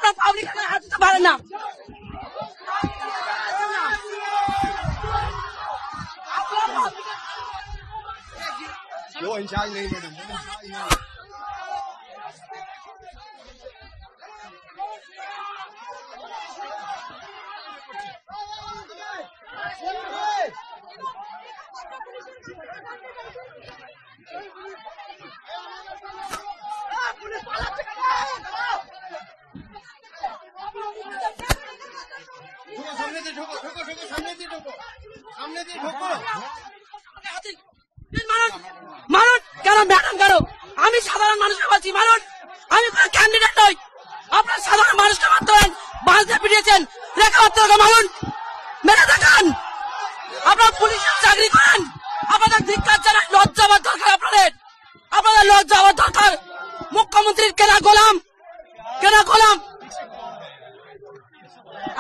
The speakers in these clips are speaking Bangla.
আপনারা পাবলিক হাত দিতে পারেন না। वो इंचार्ज नहीं मैडम, सामने से ठोको, ठोको, ठोको, सामने से ठोको, सामने से ठोको। মানুষ কেন ম্যাডাম কেন? আমি সাধারণ মানুষকে বলছি মানুষ, আমি কোনো ক্যান্ডিডেট নই। আপনার সাধারণ মানুষকে মারতে পারেন, বাঁচতে পিটিয়েছেন, রেখা মারতে মানুষ মেরে দেখান। আপনার পুলিশের চাকরি করেন, আপনাদের ধিক্কার জানান, লজ্জা হওয়ার দরকার আপনাদের, আপনাদের লজ্জা হওয়ার দরকার। মুখ্যমন্ত্রীর কেনা গোলাম, কেনা গোলাম।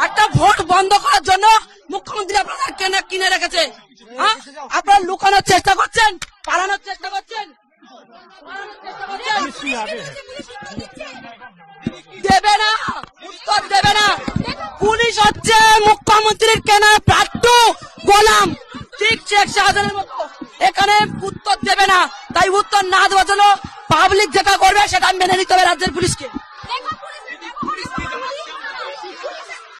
একটা ভোট বন্ধ করার জন্য মুখ্যমন্ত্রী আপনারা কিনে রেখেছে। আপনারা লুকানোর চেষ্টা করছেন, পালানোর চেষ্টা করছেন, দেবে না, উত্তর দেবে না। পুলিশ হচ্ছে মুখ্যমন্ত্রীর কেনা প্রাপ্য গোলাম, ঠিক শেখ শাহজাহানের মতো। এখানে উত্তর দেবে না, তাই উত্তর না দেওয়ার জন্য পাবলিক যেটা করবে সেটা মেনে নিতে হবে রাজ্যের পুলিশকে।